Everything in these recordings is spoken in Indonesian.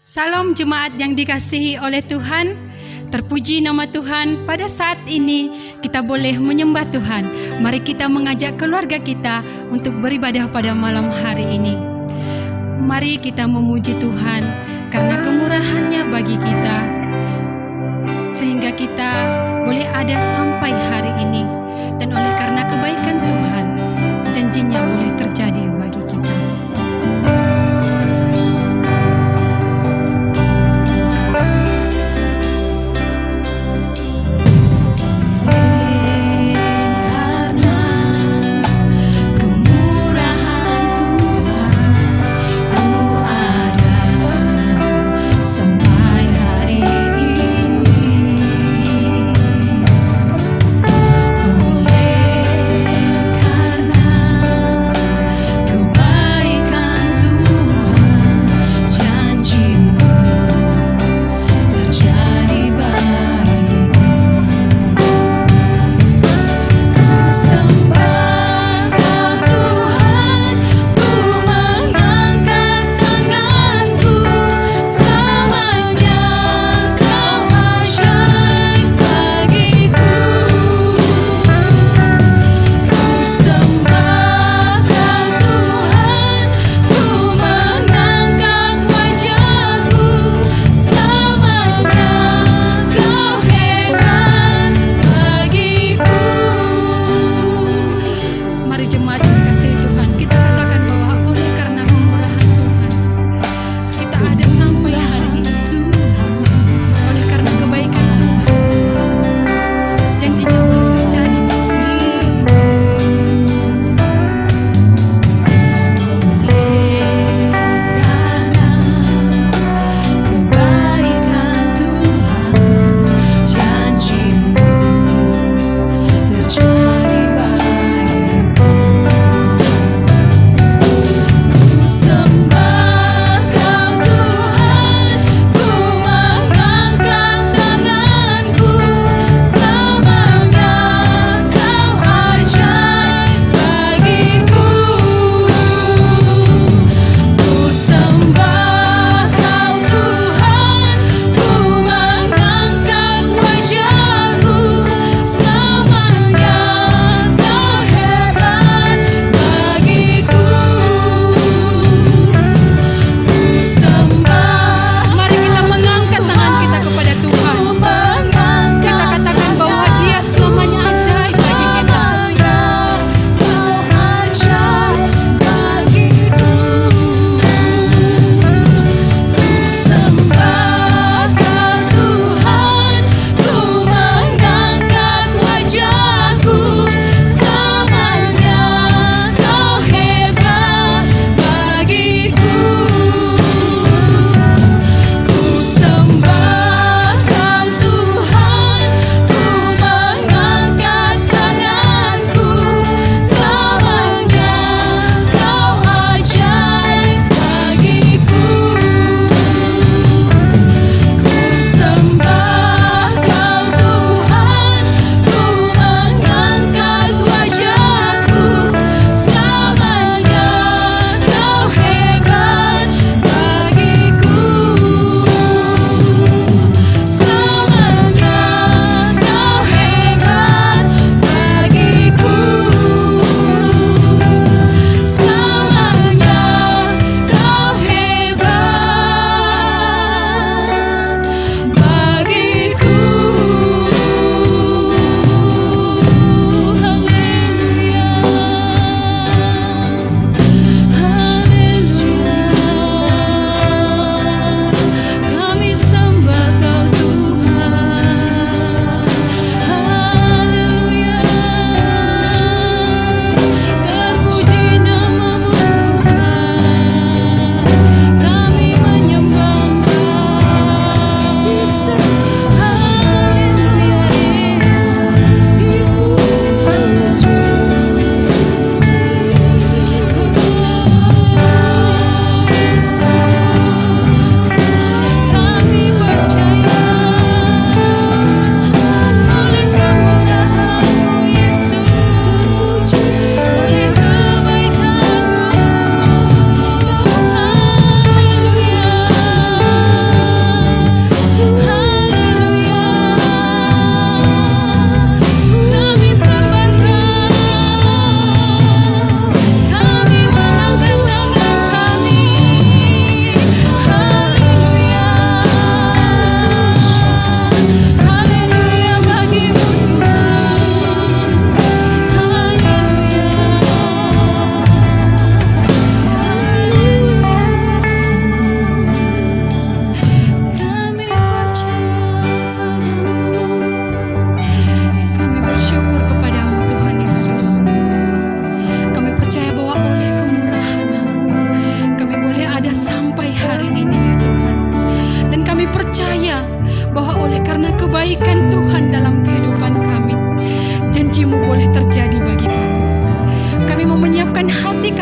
Salam jemaat yang dikasihi oleh Tuhan. Terpuji nama Tuhan, pada saat ini kita boleh menyembah Tuhan. Mari kita mengajak keluarga kita untuk beribadah pada malam hari ini. Mari kita memuji Tuhan karena kemurahan-Nya bagi kita, sehingga kita boleh ada sampai hari ini. Dan oleh karena kebaikan Tuhan, janjinya boleh terjadi bagi kita. Karena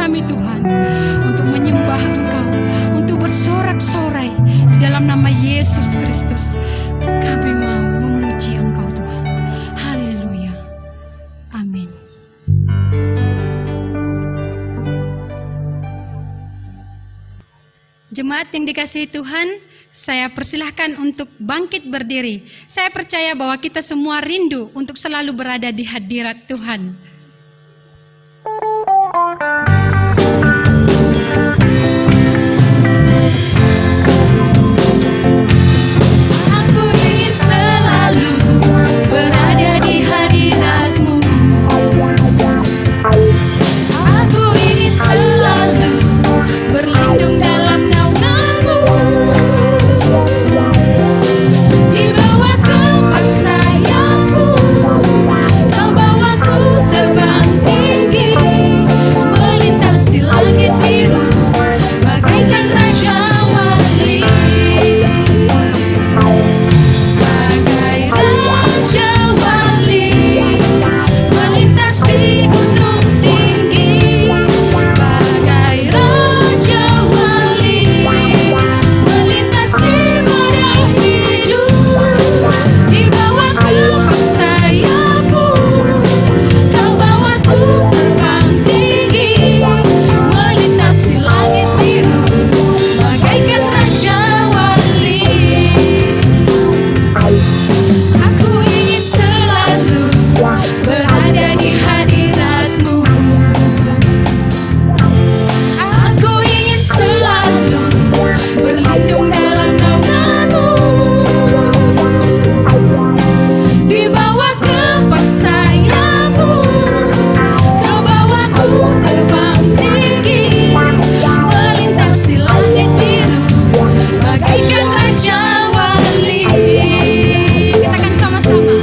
kami Tuhan, untuk menyembah Engkau, untuk bersorak-sorai di dalam nama Yesus Kristus. Kami mau memuji Engkau Tuhan. Haleluya. Amin. Jemaat yang dikasihi Tuhan, saya persilahkan untuk bangkit berdiri. Saya percaya bahwa kita semua rindu untuk selalu berada di hadirat Tuhan. Aku ingin selalu berada di hadirat-Mu. Aku ingin selalu berlindung dalam naungan-Mu. Di bawah kepak sayap-Mu, Kau bawaku terbang tinggi, melintasi langit biru, bagaikan raja wali. Bagai raja wali, melintasi gunung tinggi. Bagai raja wali, melintasi badai hidup. Di bawah kepak sayap-Mu, Kau bawaku terbang tinggi, melintasi langit biru, bagaikan raja wali. Aku ingin selalu berada di hadirat-Mu. Aku ingin selalu berlindung dalam naungan-Mu. Di bawah kepak sayap-Mu, Kau bawaku terbang tinggi, melintasi langit biru, bagaikan raja wali. Katakan sama-sama.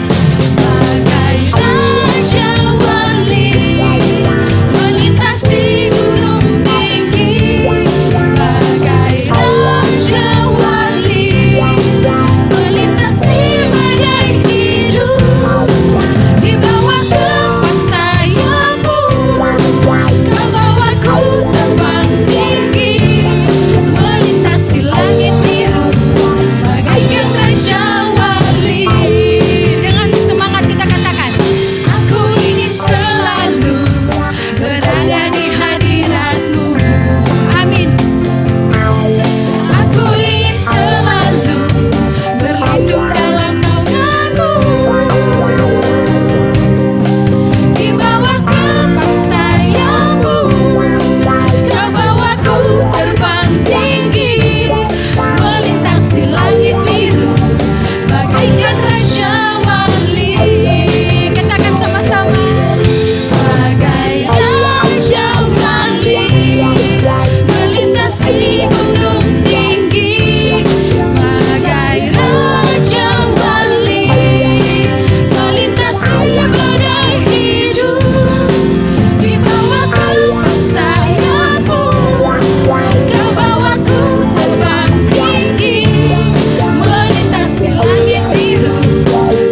Bagai raja wali, melintasi gunung tinggi. Bagai raja wali, melintasi badai hidup. Di bawah kepak sayap-Mu, Kau bawaku terbang tinggi, melintasi langit biru, bagaikan raja wali. Dengan semangat kita katakan, aku ingin selalu berada di hadirat-Mu. Amin. Aku ingin selalu berlindung dalam naungan-Mu. Di bawah kepak sayap-Mu, Kau bawaku terbang tinggi, melintasi langit biru, bagaikan raja wali. Katakan sama-sama. Bagai raja wali, melintasi gunung tinggi. Bagai raja wali, melintasi badai hidup. Di bawah kepak sayap-Mu, Kau bawaku terbang tinggi, melintasi langit biru,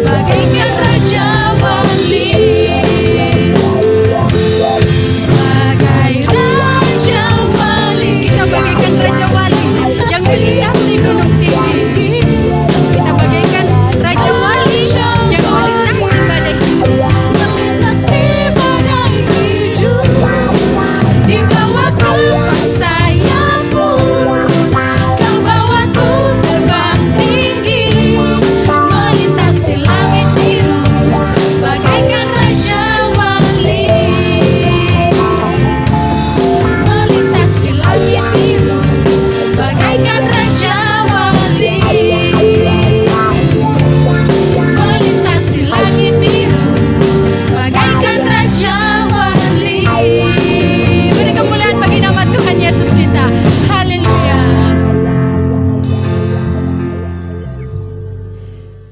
bagaikan raja wali. Bagai raja wali, kita bagaikan raja wali yang melintasi gunung tinggi. Kita bagaikan raja wali yang melintasi badai hidup. Melintasi badai hidup. Di bawah kepak sayap-Mu, Kau bawaku terbang tinggi, melintasi langit biru, bagaikan raja wali. Melintasi langit biru, bagaikan raja wali. Melintasi langit biru, bagaikan raja wali. Beri kemuliaan bagi nama Tuhan Yesus kita. Haleluya.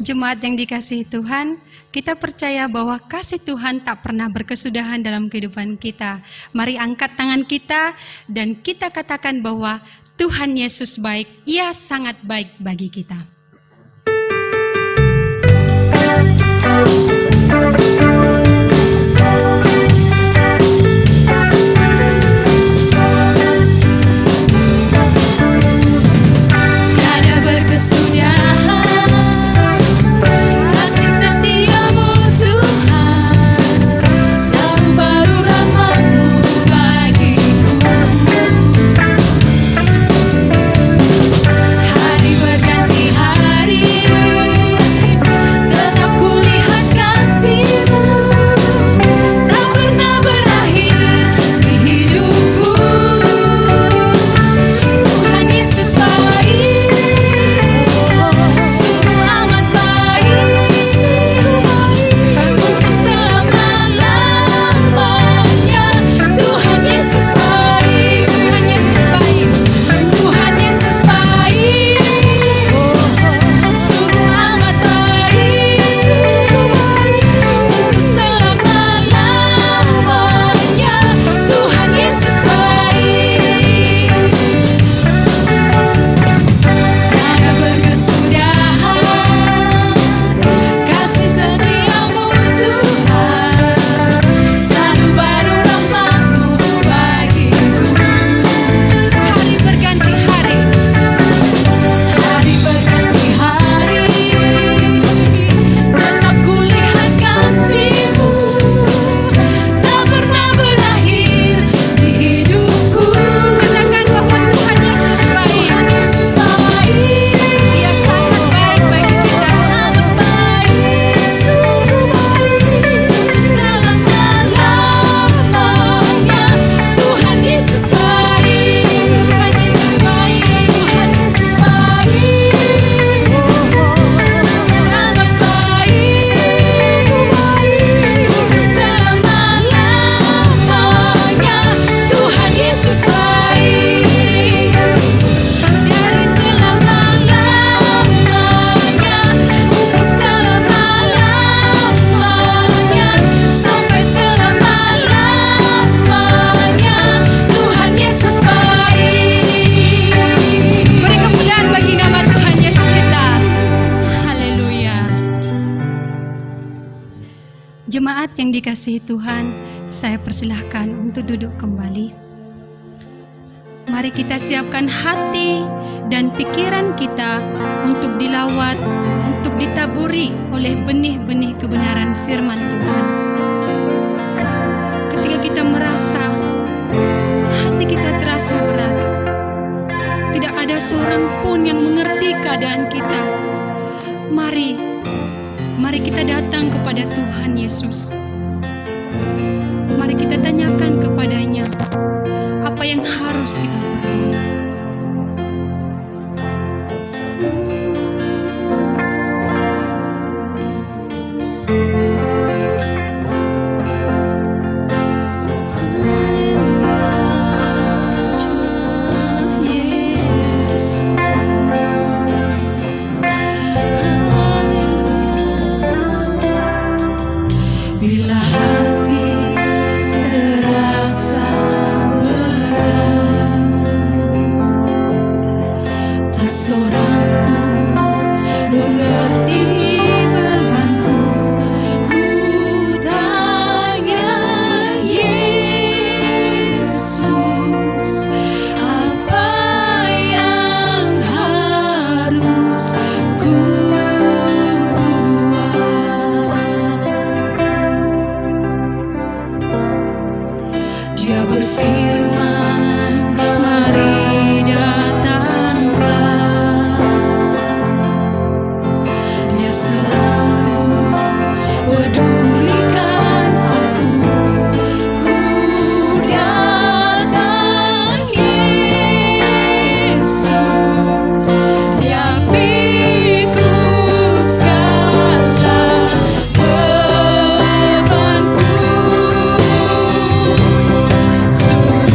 Jemaat yang dikasihi Tuhan, kita percaya bahwa kasih Tuhan tak pernah berkesudahan dalam kehidupan kita. Mari angkat tangan kita dan kita katakan bahwa Tuhan Yesus baik, Ia sangat baik bagi kita. Jemaat yang dikasihi Tuhan, saya persilahkan untuk duduk kembali. Mari kita siapkan hati dan pikiran kita untuk dilawat, untuk ditaburi oleh benih-benih kebenaran firman Tuhan. Ketika kita merasa hati kita terasa berat, tidak ada seorang pun yang mengerti keadaan kita, Mari kita datang kepada Tuhan Yesus. Mari kita tanyakan kepadanya apa yang harus kita perbuat. Bila hati terasa berat, tak seorang pun mengerti bebanku. Ku tanya Yesus, apa yang harus ku Dia berfirman, mari datanglah. Dia selalu pedulikan aku. Ku datang Yesus, Dia pikul segala bebanku. Sudah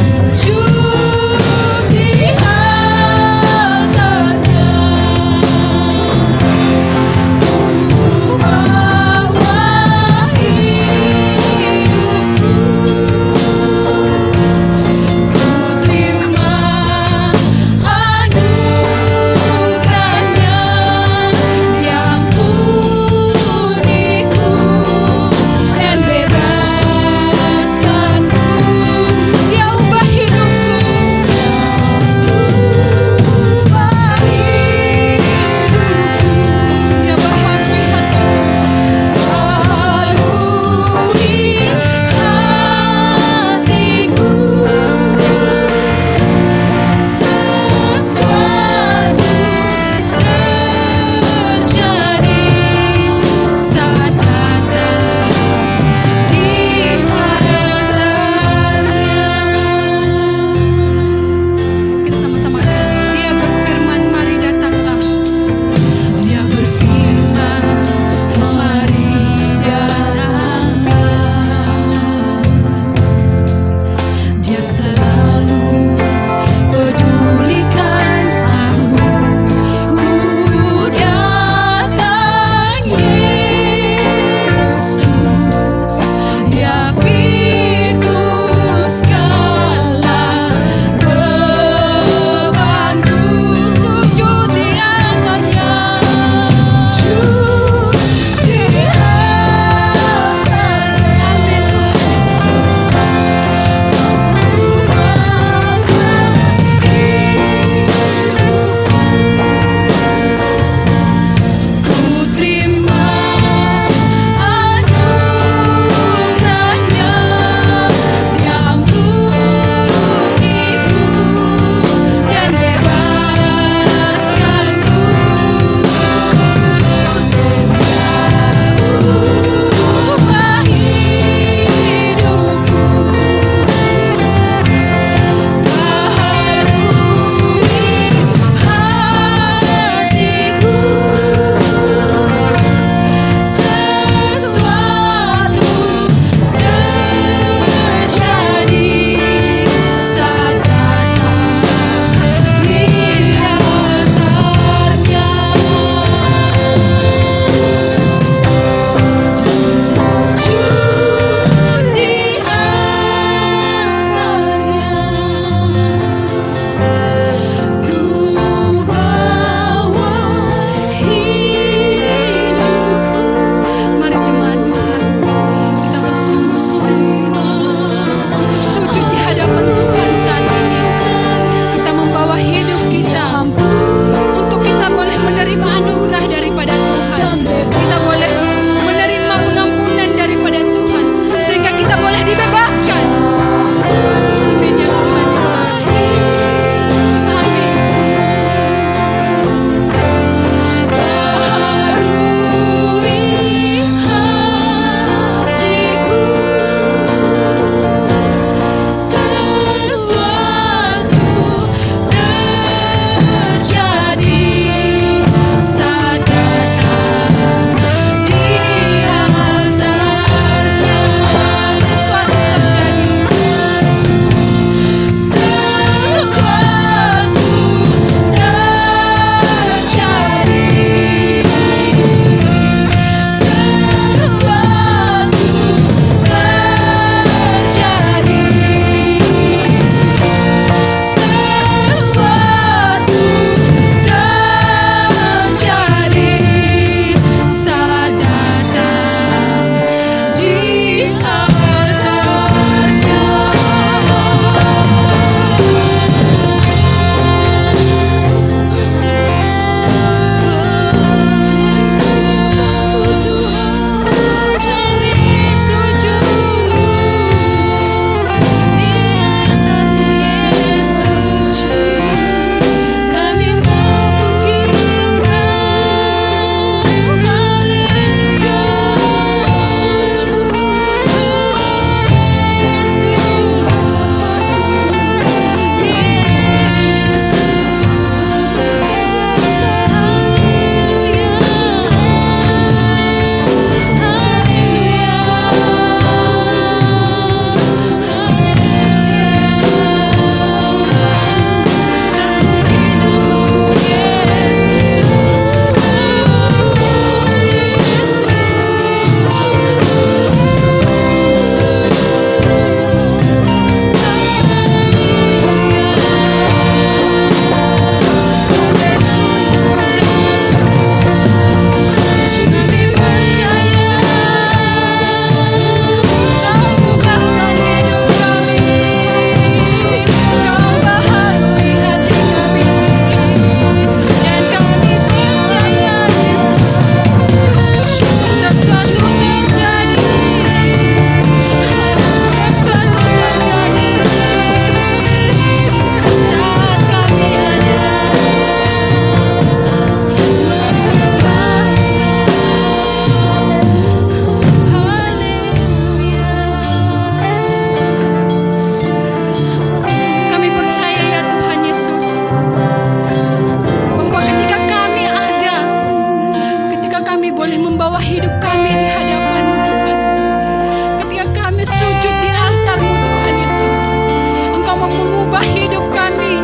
mengubah hidup kami.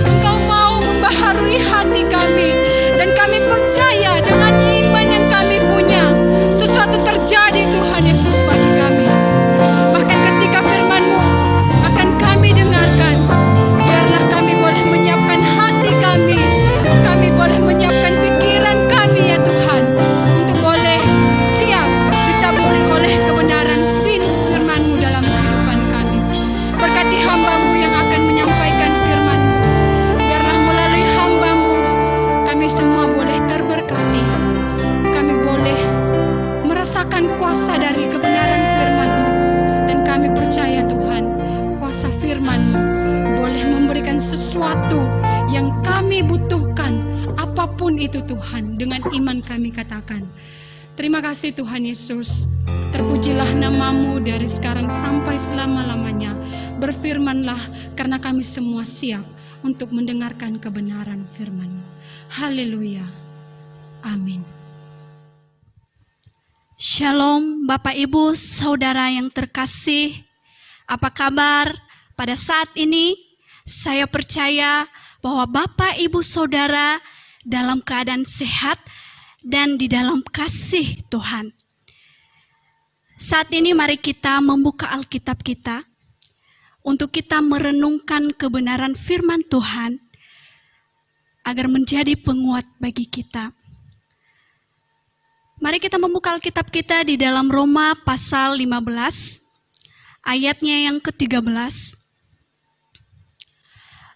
Engkau mau membaharui hati kami. Dan kami percaya dengan iman yang kami punya, sesuatu terjadi Tuhan Yesus bagi kami. Bahkan ketika firman-Mu akan kami dengarkan, biarlah kami boleh menyiapkan hati kami. Kami boleh menyiapkan pikiran kami ya Tuhan, untuk boleh siap ditaburi oleh kebenaran firman-Mu dalam kehidupan kami. Berkati hamba-Mu yang akan menyampaikan firman-Mu. Biarlah melalui hamba-Mu kami semua boleh terberkati. Kami boleh merasakan kuasa dari kebenaran firman-Mu. Dan kami percaya Tuhan, kuasa firman-Mu boleh memberikan sesuatu yang kami butuhkan, apapun itu Tuhan, dengan iman kami katakan. Terima kasih Tuhan Yesus. Terpujilah nama-Mu dari sekarang sampai selama-lamanya. Berfirmanlah karena kami semua siap untuk mendengarkan kebenaran firman-Mu. Haleluya. Amin. Shalom Bapak Ibu Saudara yang terkasih. Apa kabar pada saat ini? Saya percaya bahwa Bapak Ibu Saudara dalam keadaan sehat dan di dalam kasih Tuhan. Saat ini mari kita membuka Alkitab kita untuk kita merenungkan kebenaran firman Tuhan agar menjadi penguat bagi kita. Mari kita membuka Alkitab kita di dalam Roma pasal 15, ayatnya yang ke-13.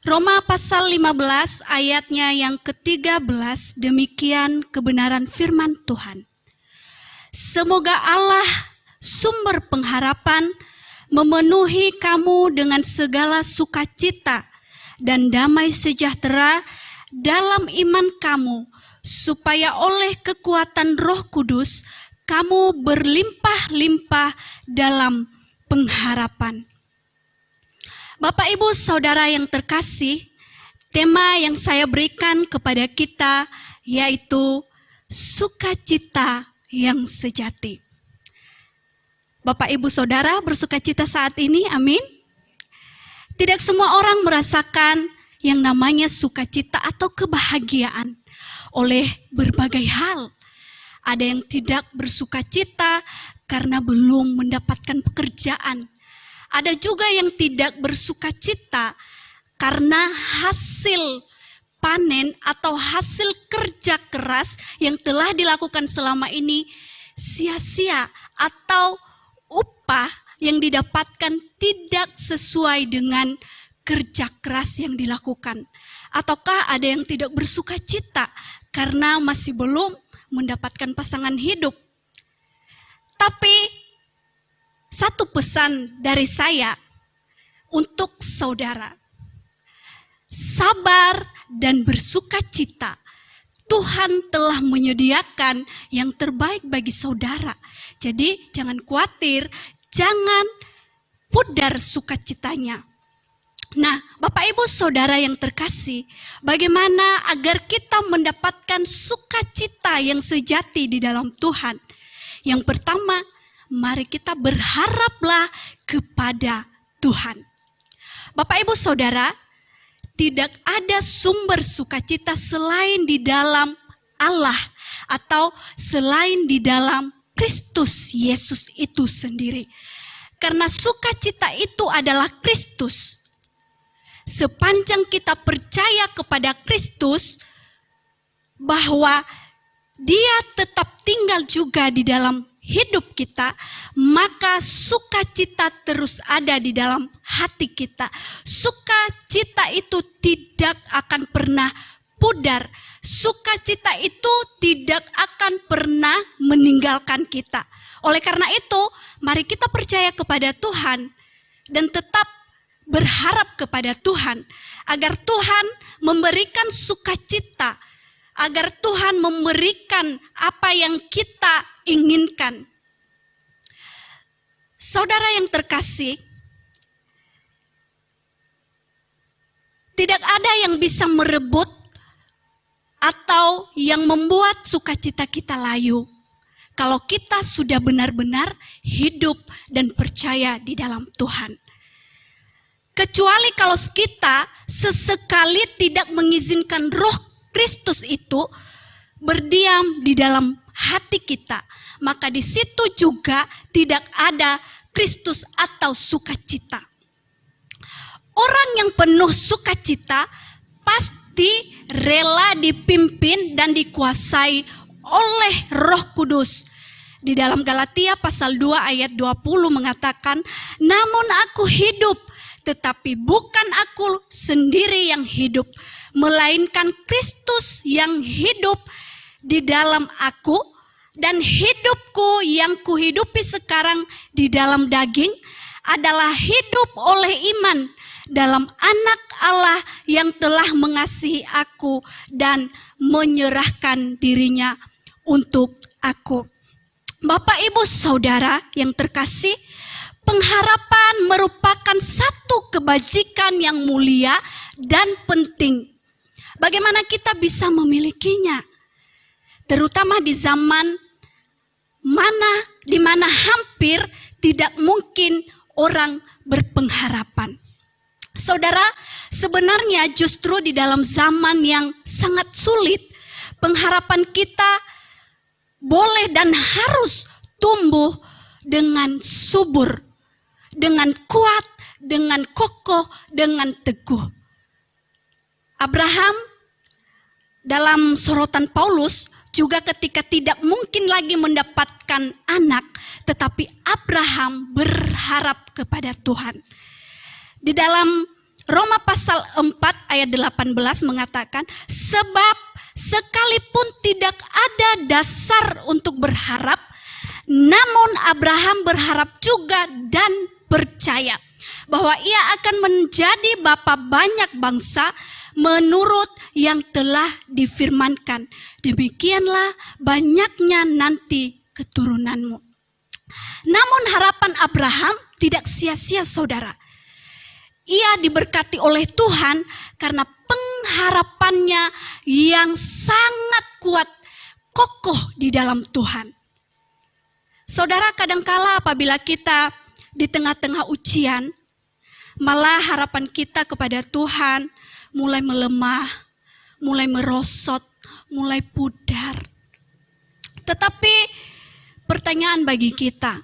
Roma pasal 15, ayatnya yang ke-13, demikian kebenaran firman Tuhan. Semoga Allah, sumber pengharapan, memenuhi kamu dengan segala sukacita dan damai sejahtera dalam iman kamu, supaya oleh kekuatan Roh Kudus kamu berlimpah-limpah dalam pengharapan. Bapak Ibu Saudara yang terkasih, tema yang saya berikan kepada kita yaitu sukacita yang sejati. Bapak Ibu Saudara bersukacita saat ini, amin? Tidak semua orang merasakan yang namanya sukacita atau kebahagiaan oleh berbagai hal. Ada yang tidak bersukacita karena belum mendapatkan pekerjaan. Ada juga yang tidak bersukacita karena hasil panen atau hasil kerja keras yang telah dilakukan selama ini sia-sia, atau upah yang didapatkan tidak sesuai dengan kerja keras yang dilakukan. Ataukah ada yang tidak bersukacita karena masih belum mendapatkan pasangan hidup. Tapi satu pesan dari saya untuk saudara, sabar dan bersukacita. Tuhan telah menyediakan yang terbaik bagi saudara. Jadi jangan khawatir, jangan pudar sukacitanya. Nah, Bapak Ibu Saudara yang terkasih, bagaimana agar kita mendapatkan sukacita yang sejati di dalam Tuhan? Yang pertama, mari kita berharaplah kepada Tuhan. Bapak Ibu Saudara, tidak ada sumber sukacita selain di dalam Allah atau selain di dalam Kristus Yesus itu sendiri. Karena sukacita itu adalah Kristus. Sepanjang kita percaya kepada Kristus bahwa Dia tetap tinggal juga di dalam hidup kita, maka sukacita terus ada di dalam hati kita. Sukacita itu tidak akan pernah pudar. Sukacita itu tidak akan pernah meninggalkan kita. Oleh karena itu, mari kita percaya kepada Tuhan dan tetap berharap kepada Tuhan agar Tuhan memberikan sukacita, agar Tuhan memberikan apa yang kita inginkan. Saudara yang terkasih, tidak ada yang bisa merebut atau yang membuat sukacita kita layu kalau kita sudah benar-benar hidup dan percaya di dalam Tuhan. Kecuali kalau kita sesekali tidak mengizinkan Roh Kristus itu berdiam di dalam hati kita, maka di situ juga tidak ada Kristus atau sukacita. Orang yang penuh sukacita pasti rela dipimpin dan dikuasai oleh Roh Kudus. Di dalam Galatia pasal 2 ayat 20 mengatakan, namun aku hidup, tetapi bukan aku sendiri yang hidup, melainkan Kristus yang hidup di dalam aku, dan hidupku yang kuhidupi sekarang di dalam daging adalah hidup oleh iman dalam Anak Allah yang telah mengasihi aku dan menyerahkan dirinya untuk aku. Bapak, Ibu, Saudara yang terkasih, pengharapan merupakan satu kebajikan yang mulia dan penting. Bagaimana kita bisa memilikinya? Terutama di zaman di mana hampir tidak mungkin orang berpengharapan. Saudara, sebenarnya justru di dalam zaman yang sangat sulit, pengharapan kita boleh dan harus tumbuh dengan subur, dengan kuat, dengan kokoh, dengan teguh. Abraham dalam sorotan Paulus juga ketika tidak mungkin lagi mendapatkan anak, tetapi Abraham berharap kepada Tuhan. Di dalam Roma pasal 4 ayat 18 mengatakan, sebab sekalipun tidak ada dasar untuk berharap, namun Abraham berharap juga dan percaya bahwa ia akan menjadi bapa banyak bangsa menurut yang telah difirmankan. Demikianlah banyaknya nanti keturunanmu. Namun harapan Abraham tidak sia-sia, saudara. Ia diberkati oleh Tuhan karena pengharapannya yang sangat kuat, kokoh di dalam Tuhan. Saudara, kadangkala apabila kita di tengah-tengah ujian, malah harapan kita kepada Tuhan mulai melemah, mulai merosot, mulai pudar. Tetapi pertanyaan bagi kita,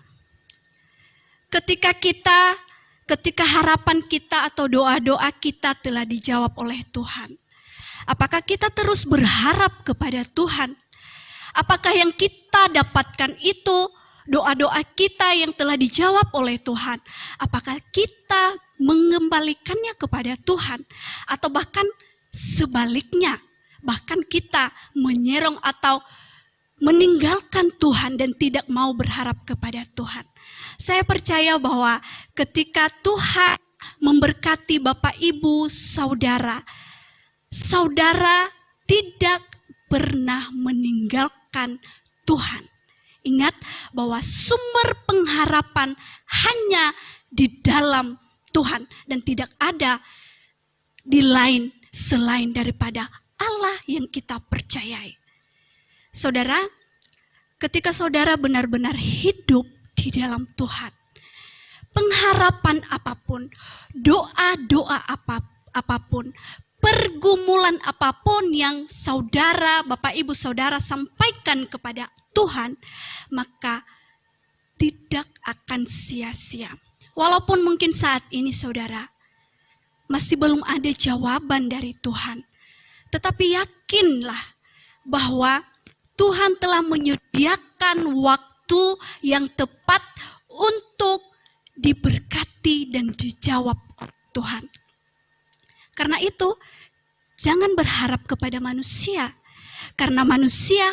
ketika harapan kita atau doa-doa kita telah dijawab oleh Tuhan, apakah kita terus berharap kepada Tuhan? Apakah yang kita dapatkan itu doa-doa kita yang telah dijawab oleh Tuhan? Apakah kita mengembalikannya kepada Tuhan? Atau bahkan sebaliknya, bahkan kita menyerong atau meninggalkan Tuhan dan tidak mau berharap kepada Tuhan? Saya percaya bahwa ketika Tuhan memberkati Bapak, Ibu, Saudara, saudara tidak pernah meninggalkan Tuhan. Ingat bahwa sumber pengharapan hanya di dalam Tuhan dan tidak ada di lain selain daripada Allah yang kita percayai. Saudara, ketika saudara benar-benar hidup di dalam Tuhan, pengharapan apapun, doa-doa apapun, pergumulan apapun yang saudara, Bapak, Ibu, Saudara sampaikan kepada Tuhan, maka tidak akan sia-sia. Walaupun mungkin saat ini saudara masih belum ada jawaban dari Tuhan, tetapi yakinlah bahwa Tuhan telah menyediakan waktu yang tepat untuk diberkati dan dijawab oleh Tuhan. Karena itu, jangan berharap kepada manusia, karena manusia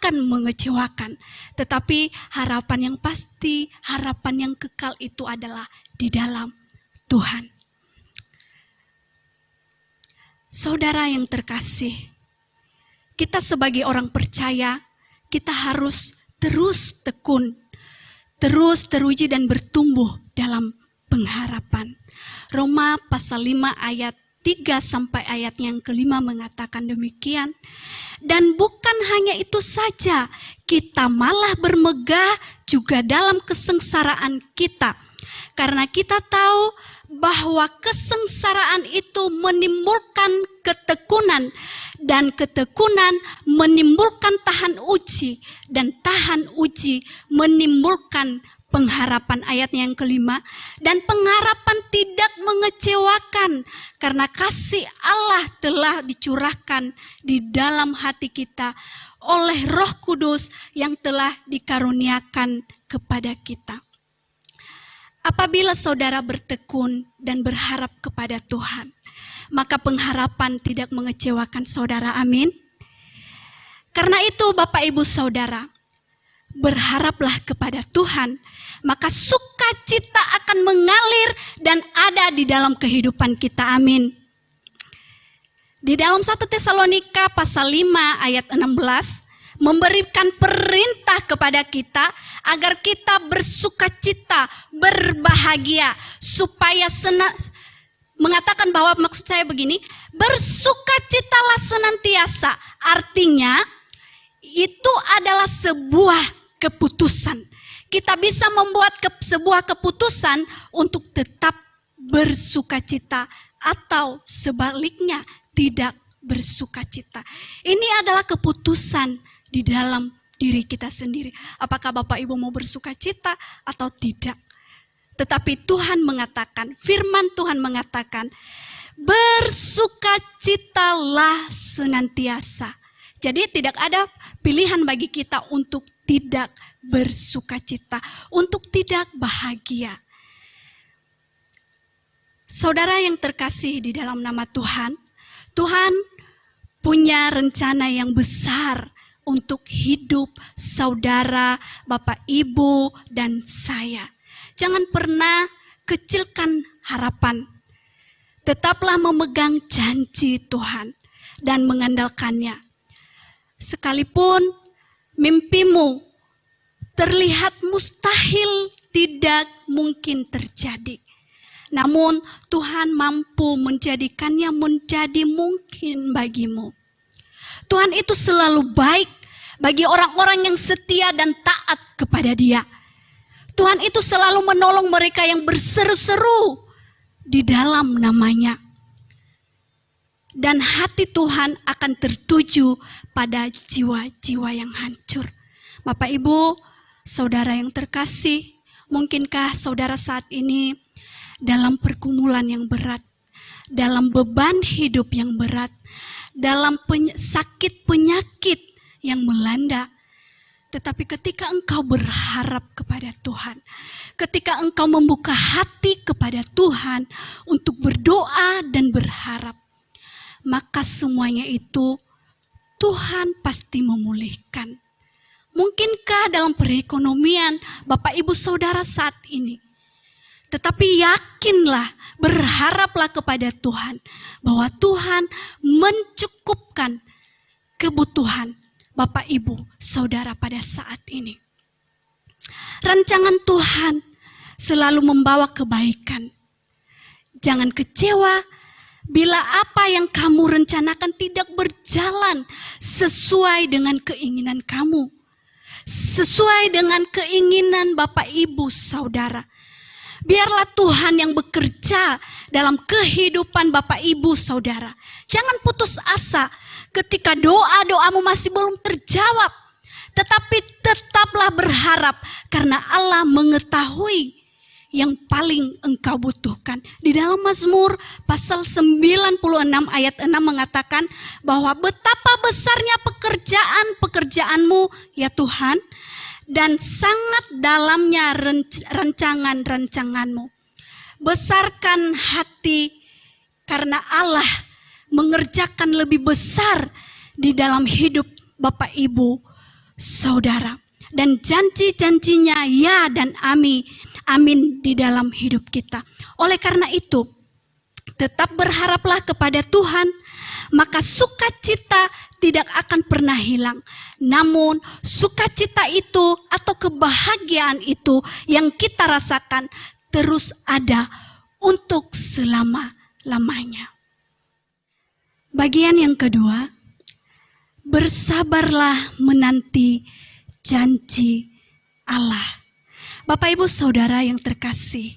akan mengecewakan. Tetapi harapan yang pasti, harapan yang kekal itu adalah di dalam Tuhan. Saudara yang terkasih, kita sebagai orang percaya, kita harus terus tekun, terus teruji dan bertumbuh dalam pengharapan. Roma pasal 5 ayat 3 sampai ayat yang kelima mengatakan demikian. Dan bukan hanya itu saja, kita malah bermegah juga dalam kesengsaraan kita. Karena kita tahu bahwa kesengsaraan itu menimbulkan ketekunan, dan ketekunan menimbulkan tahan uji, dan tahan uji menimbulkan pengharapan. Ayatnya yang kelima, dan pengharapan tidak mengecewakan karena kasih Allah telah dicurahkan di dalam hati kita oleh Roh Kudus yang telah dikaruniakan kepada kita. Apabila saudara bertekun dan berharap kepada Tuhan, maka pengharapan tidak mengecewakan saudara. Amin. Karena itu Bapak Ibu Saudara, berharaplah kepada Tuhan, maka sukacita akan mengalir dan ada di dalam kehidupan kita. Amin. Di dalam 1 Tesalonika pasal 5 ayat 16 memberikan perintah kepada kita agar kita bersukacita, berbahagia, supaya mengatakan bahwa maksud saya begini, bersukacitalah senantiasa. Artinya itu adalah sebuah keputusan. Kita bisa membuat sebuah keputusan untuk tetap bersukacita atau sebaliknya tidak bersukacita. Ini adalah keputusan di dalam diri kita sendiri. Apakah Bapak Ibu mau bersukacita atau tidak? Tetapi Tuhan mengatakan, firman Tuhan mengatakan, bersukacitalah senantiasa. Jadi tidak ada pilihan bagi kita untuk tidak bersukacita, untuk tidak bahagia. Saudara yang terkasih di dalam nama Tuhan, Tuhan punya rencana yang besar untuk hidup saudara, Bapak Ibu, dan saya. Jangan pernah kecilkan harapan. Tetaplah memegang janji Tuhan dan mengandalkannya. Sekalipun mimpimu terlihat mustahil, tidak mungkin terjadi. Namun Tuhan mampu menjadikannya menjadi mungkin bagimu. Tuhan itu selalu baik bagi orang-orang yang setia dan taat kepada Dia. Tuhan itu selalu menolong mereka yang berseru-seru di dalam namanya. Dan hati Tuhan akan tertuju pada jiwa-jiwa yang hancur. Bapak Ibu, saudara yang terkasih, mungkinkah saudara saat ini dalam pergumulan yang berat, dalam beban hidup yang berat, dalam sakit penyakit yang melanda. Tetapi ketika engkau berharap kepada Tuhan, ketika engkau membuka hati kepada Tuhan untuk berdoa dan berharap, maka semuanya itu Tuhan pasti memulihkan. Mungkinkah dalam perekonomian Bapak Ibu Saudara saat ini? Tetapi yakinlah, berharaplah kepada Tuhan bahwa Tuhan mencukupkan kebutuhan Bapak Ibu Saudara pada saat ini. Rancangan Tuhan selalu membawa kebaikan. Jangan kecewa bila apa yang kamu rencanakan tidak berjalan sesuai dengan keinginan kamu, sesuai dengan keinginan Bapak Ibu Saudara. Biarlah Tuhan yang bekerja dalam kehidupan Bapak Ibu Saudara. Jangan putus asa ketika doa-doamu masih belum terjawab. Tetapi tetaplah berharap karena Allah mengetahui yang paling engkau butuhkan. Di dalam Mazmur pasal 96 ayat 6 mengatakan bahwa betapa besarnya pekerjaanmu ya Tuhan, dan sangat dalamnya rancangan-rancanganmu. Besarkan hati karena Allah mengerjakan lebih besar di dalam hidup Bapak Ibu Saudara. Dan janji-janjinya ya dan amin di dalam hidup kita. Oleh karena itu, tetap berharaplah kepada Tuhan, maka sukacita tidak akan pernah hilang. Namun sukacita itu atau kebahagiaan itu yang kita rasakan terus ada untuk selama-lamanya. Bagian yang kedua, bersabarlah menanti janji Allah. Bapak Ibu Saudara yang terkasih,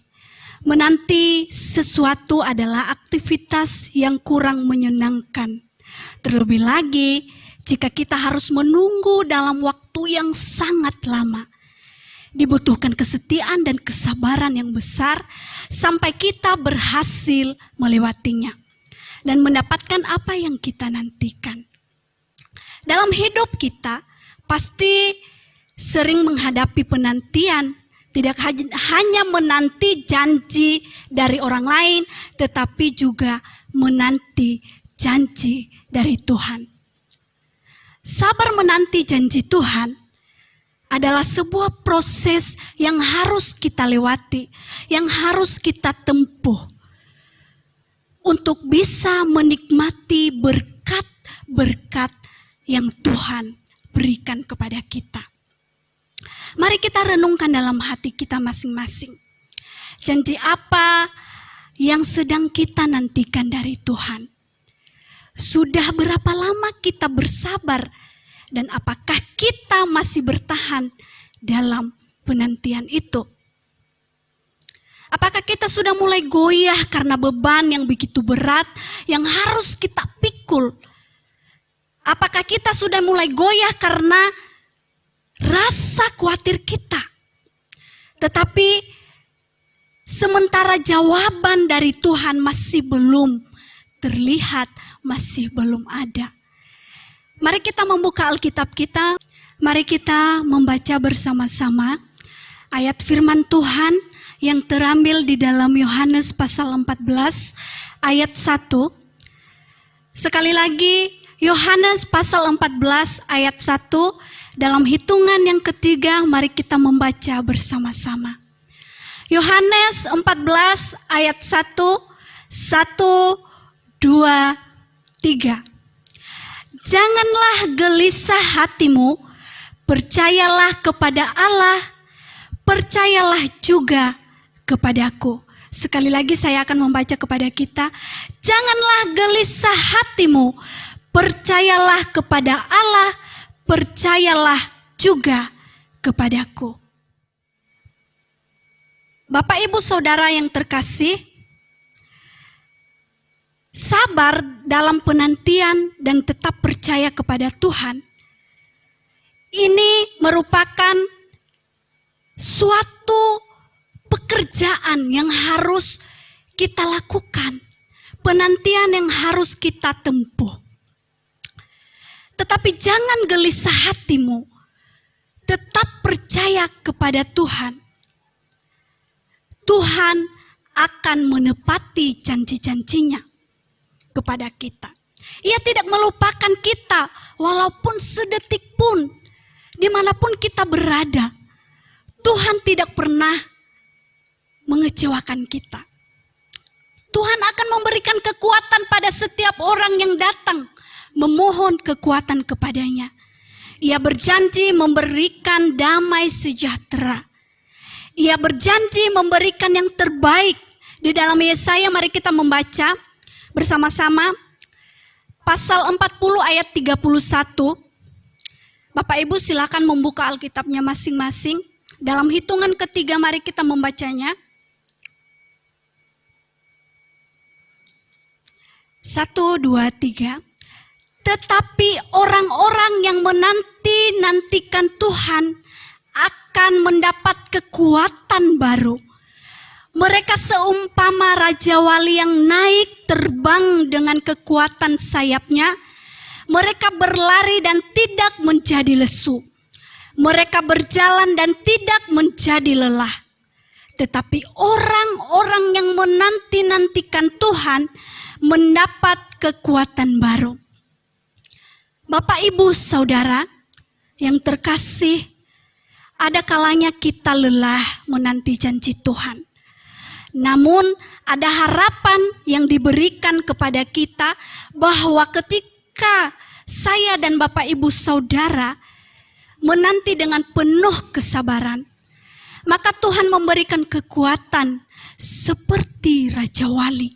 menanti sesuatu adalah aktivitas yang kurang menyenangkan. Terlebih lagi jika kita harus menunggu dalam waktu yang sangat lama. Dibutuhkan kesetiaan dan kesabaran yang besar sampai kita berhasil melewatinya dan mendapatkan apa yang kita nantikan. Dalam hidup kita pasti sering menghadapi penantian, tidak hanya menanti janji dari orang lain, tetapi juga menanti janji dari Tuhan. Sabar menanti janji Tuhan adalah sebuah proses yang harus kita lewati, yang harus kita tempuh untuk bisa menikmati berkat-berkat yang Tuhan berikan kepada kita. Mari kita renungkan dalam hati kita masing-masing. Janji apa yang sedang kita nantikan dari Tuhan? Sudah berapa lama kita bersabar? Dan apakah kita masih bertahan dalam penantian itu? Apakah kita sudah mulai goyah karena beban yang begitu berat yang harus kita pikul? Apakah kita sudah mulai goyah karena rasa khawatir kita? Tetapi sementara jawaban dari Tuhan masih belum terlihat, masih belum ada. Mari kita membuka Alkitab kita, mari kita membaca bersama-sama ayat firman Tuhan yang terambil di dalam Yohanes pasal 14 ayat 1. Sekali lagi, Yohanes pasal 14 ayat 1, dalam hitungan yang ketiga mari kita membaca bersama-sama. Yohanes 14 ayat 1, 1, 2, 3. Janganlah gelisah hatimu, percayalah kepada Allah, percayalah juga kepadaku. Sekali lagi saya akan membaca kepada kita. Janganlah gelisah hatimu, percayalah kepada Allah, percayalah juga kepadaku. Bapak Ibu Saudara yang terkasih, sabar dalam penantian dan tetap percaya kepada Tuhan, ini merupakan suatu pekerjaan yang harus kita lakukan, penantian yang harus kita tempuh. Tetapi jangan gelisah hatimu, tetap percaya kepada Tuhan. Tuhan akan menepati janji-janjinya kepada kita. Ia tidak melupakan kita walaupun sedetik pun, dimanapun kita berada. Tuhan tidak pernah mengecewakan kita. Tuhan akan memberikan kekuatan pada setiap orang yang datang memohon kekuatan kepadanya. Ia berjanji memberikan damai sejahtera. Ia berjanji memberikan yang terbaik. Di dalam Yesaya mari kita membaca bersama-sama pasal 40 ayat 31. Bapak Ibu silakan membuka Alkitabnya masing-masing. Dalam hitungan ketiga mari kita membacanya. 1, 2, 3. Tetapi orang-orang yang menanti-nantikan Tuhan akan mendapat kekuatan baru. Mereka seumpama Raja Wali yang naik terbang dengan kekuatan sayapnya. Mereka berlari dan tidak menjadi lesu. Mereka berjalan dan tidak menjadi lelah. Tetapi orang-orang yang menanti-nantikan Tuhan mendapat kekuatan baru. Bapak, Ibu, Saudara yang terkasih, ada kalanya kita lelah menanti janji Tuhan. Namun ada harapan yang diberikan kepada kita bahwa ketika saya dan Bapak Ibu Saudara menanti dengan penuh kesabaran, maka Tuhan memberikan kekuatan seperti Raja Wali.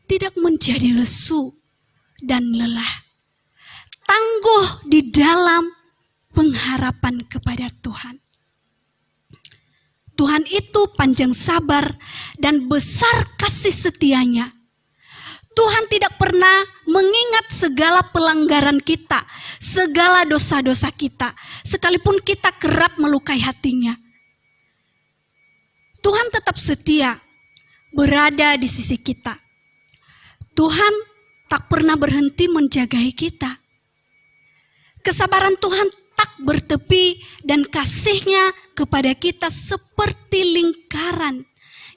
Tidak menjadi lesu dan lelah. Tangguh di dalam pengharapan kepada Tuhan. Tuhan itu panjang sabar dan besar kasih setianya. Tuhan tidak pernah mengingat segala pelanggaran kita, segala dosa-dosa kita, sekalipun kita kerap melukai hatinya. Tuhan tetap setia berada di sisi kita. Tuhan tak pernah berhenti menjagai kita. Kesabaran Tuhan tak bertepi dan kasih-Nya kepada kita seperti lingkaran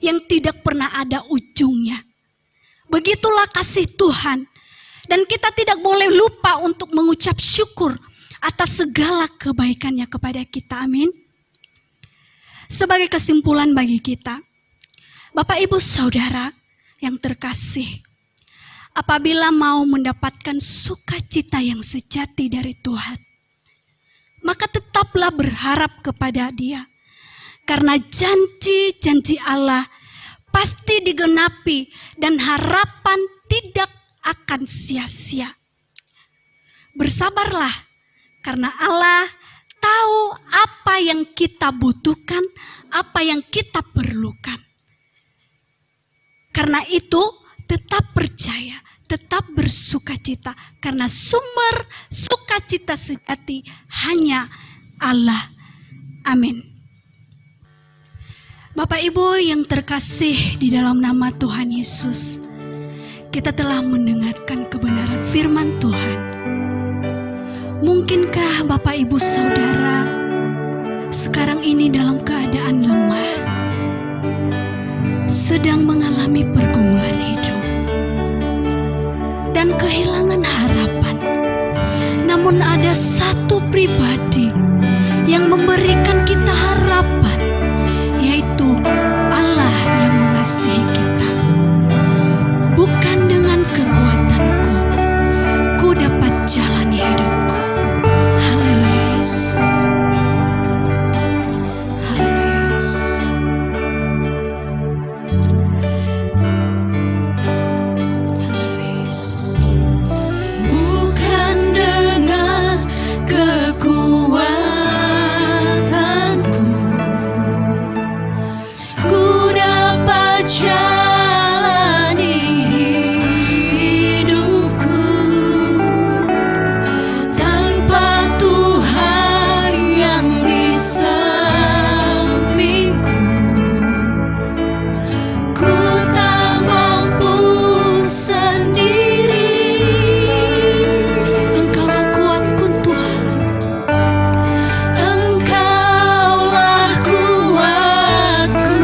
yang tidak pernah ada ujungnya. Begitulah kasih Tuhan. Dan kita tidak boleh lupa untuk mengucap syukur atas segala kebaikan-Nya kepada kita. Amin. Sebagai kesimpulan bagi kita, Bapak Ibu Saudara yang terkasih, apabila mau mendapatkan sukacita yang sejati dari Tuhan, maka tetaplah berharap kepada Dia. Karena janji-janji Allah pasti digenapi dan harapan tidak akan sia-sia. Bersabarlah karena Allah tahu apa yang kita butuhkan, apa yang kita perlukan. Karena itu tetap percaya, tetap bersukacita, karena sumber sukacita sejati hanya Allah. Amin. Bapak Ibu yang terkasih di dalam nama Tuhan Yesus, kita telah mendengarkan kebenaran firman Tuhan. Mungkinkah Bapak Ibu Saudara sekarang ini dalam keadaan lemah, sedang mengalami pergumulan hidup dan kehilangan harapan. Namun ada satu pribadi yang memberikan kita harapan, yaitu Allah yang mengasihi kita. Bukan dengan kekuatanku, ku dapat jalani hidupku. Haleluya Yesus. Haleluya Yesus. Bukan dengan kekuatanku, ku dapat jalani hidupku. Tanpa Tuhan yang di sampingku, ku tak mampu sendiri. Engkaulah kuatku Tuhan, Engkaulah kuatku,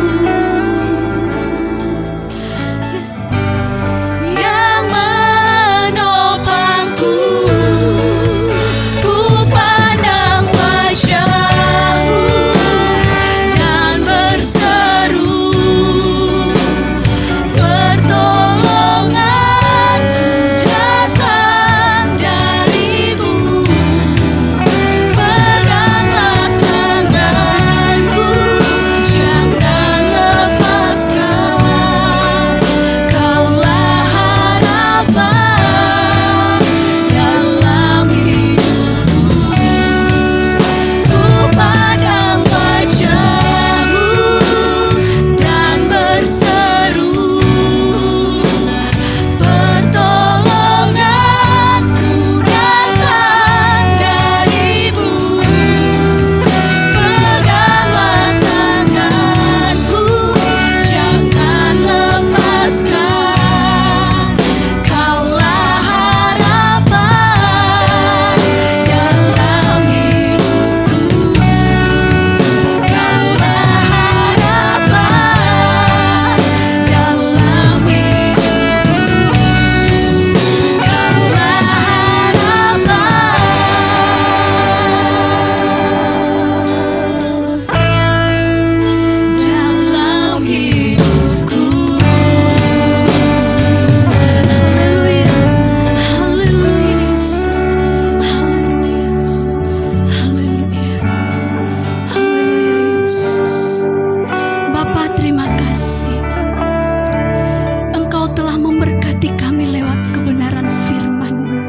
yang menopangku. Ku pandang wajah-Mu dan berseru, pertolonganku datang dari-Mu. Peganglah tanganku, jangan lepaskan. Kaulah harapan dalam hidupku. Ku pandang wajah-Mu dan berseru, pertolonganku datang dari-Mu. Peganglah tanganku, jangan lepaskan. Kaulah harapan dalam hidupku. Kaulah harapan dalam hidupku. Kaulah harapan dalam hidupku. Haleluya, haleluya Yesus, haleluya, haleluya, haleluya Yesus. Bapa, terima kasih. Engkau telah memberkati kami lewat kebenaran firman-Mu.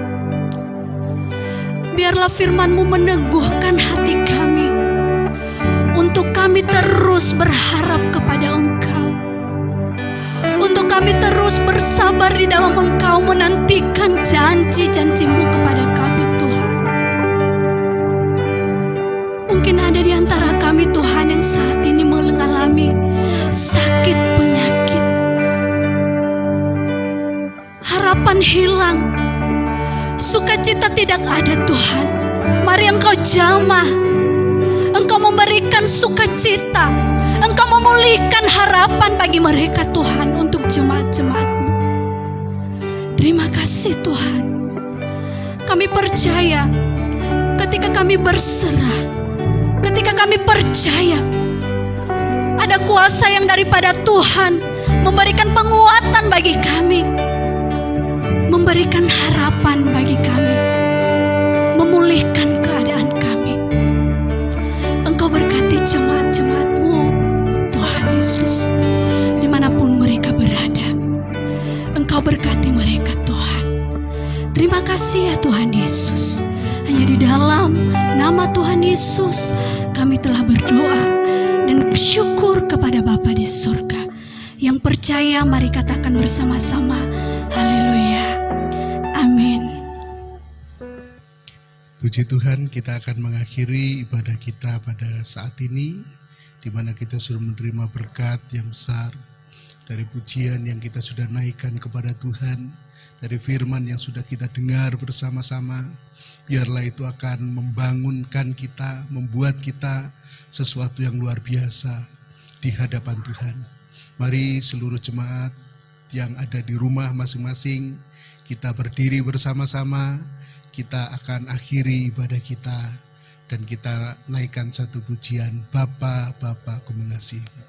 Biarlah firman-Mu meneguhkan hati kami untuk kami kami terus berharap kepada Engkau, untuk kami terus bersabar di dalam Engkau menantikan janji-janji-Mu kepada kami Tuhan. Mungkin ada di antara kami Tuhan yang saat ini mengalami sakit penyakit, harapan hilang, sukacita tidak ada Tuhan. Mari Engkau jamah, Engkau memberikan sukacita, Engkau memulihkan harapan bagi mereka Tuhan, untuk jemaat-jemaat-Mu. Terima kasih Tuhan. Kami percaya ketika kami berserah, ketika kami percaya ada kuasa yang daripada Tuhan memberikan penguatan bagi kami, memberikan harapan bagi kami, memulihkan keadaan kami. Engkau berkati jemaat-jemaat-Mu Tuhan Yesus, dimanapun mereka berada. Engkau berkati mereka Tuhan. Terima kasih ya Tuhan Yesus. Hanya di dalam nama Tuhan Yesus kami telah berdoa dan bersyukur kepada Bapa di surga. Yang percaya mari katakan bersama-sama, haleluya, amin. Puji Tuhan, kita akan mengakhiri ibadah kita pada saat ini, di mana kita sudah menerima berkat yang besar dari pujian yang kita sudah naikkan kepada Tuhan, dari firman yang sudah kita dengar bersama-sama. Biarlah itu akan membangunkan kita, membuat kita sesuatu yang luar biasa di hadapan Tuhan. Mari seluruh jemaat yang ada di rumah masing-masing, kita berdiri bersama-sama. Kita akan akhiri ibadah kita dan kita naikkan satu pujian, Bapa, Bapa ku mengasihi.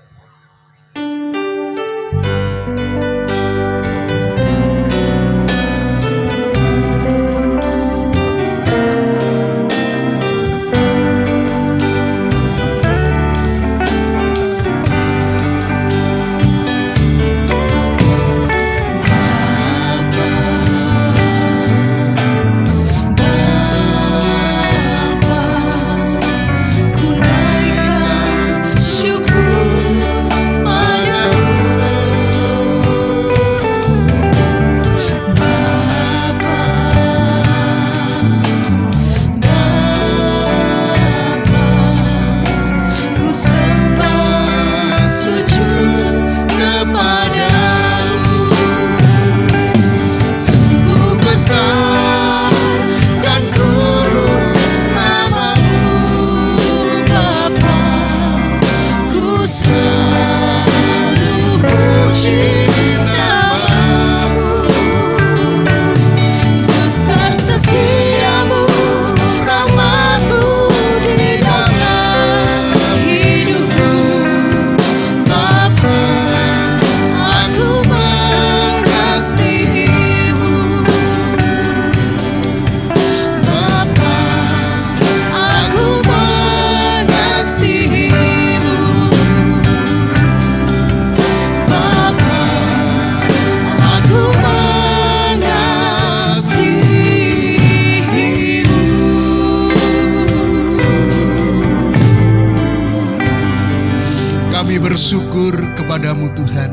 Bersyukur kepadamu Tuhan,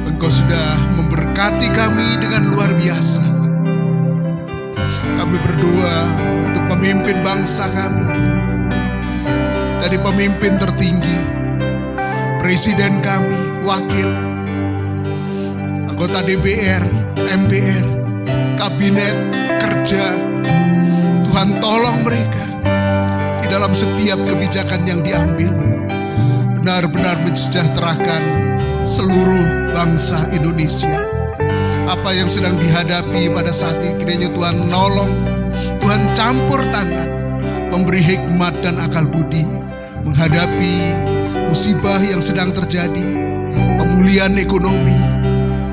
Engkau sudah memberkati kami dengan luar biasa. Kami berdoa untuk pemimpin bangsa kami, dari pemimpin tertinggi, presiden kami, wakil, anggota DPR, MPR, kabinet kerja. Tuhan tolong mereka di dalam setiap kebijakan yang diambil, benar-benar mensejahterakan seluruh bangsa Indonesia. Apa yang sedang dihadapi pada saat ini, kiranya Tuhan menolong, Tuhan campur tangan, memberi hikmat dan akal budi menghadapi musibah yang sedang terjadi, pemulihan ekonomi.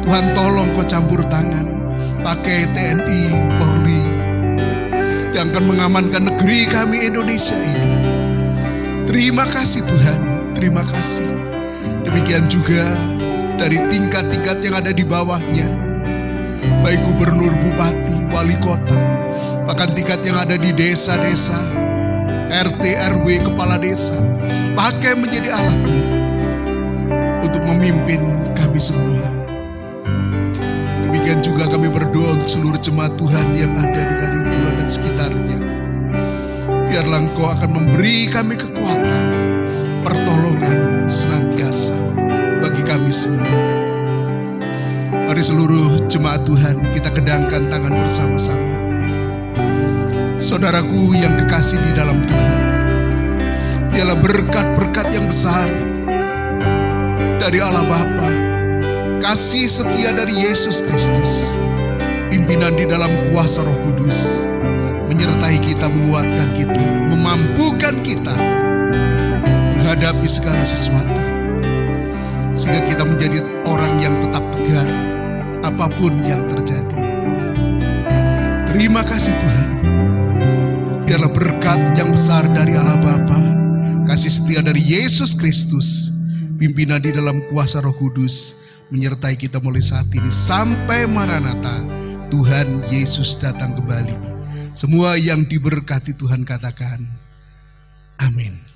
Tuhan tolong Kau campur tangan, pakai TNI, Polri yang akan mengamankan negeri kami Indonesia ini. Terima kasih Tuhan. Terima kasih. Demikian juga dari tingkat-tingkat yang ada di bawahnya, baik gubernur, bupati, wali kota, bahkan tingkat yang ada di desa-desa, RT, RW, kepala desa, pakai menjadi alatmu untuk memimpin kami semua. Demikian juga kami berdoa untuk seluruh jemaat Tuhan yang ada di Gading Kulon dan sekitarnya. Biarlah Engkau akan memberi kami kekuatan, pertolongan senantiasa bagi kami semua. Mari seluruh jemaat Tuhan kita kedangkan tangan bersama-sama. Saudaraku yang kekasih di dalam Tuhan, biarlah berkat-berkat yang besar dari Allah Bapa, kasih setia dari Yesus Kristus, pimpinan di dalam kuasa Roh Kudus, menyertai kita, menguatkan kita, memampukan kita menghadapi segala sesuatu, sehingga kita menjadi orang yang tetap tegar apapun yang terjadi. Terima kasih Tuhan. Biarlah berkat yang besar dari Allah Bapa, kasih setia dari Yesus Kristus, pimpinan di dalam kuasa Roh Kudus, menyertai kita mulai saat ini sampai Maranatha, Tuhan Yesus datang kembali. Semua yang diberkati Tuhan katakan, amin.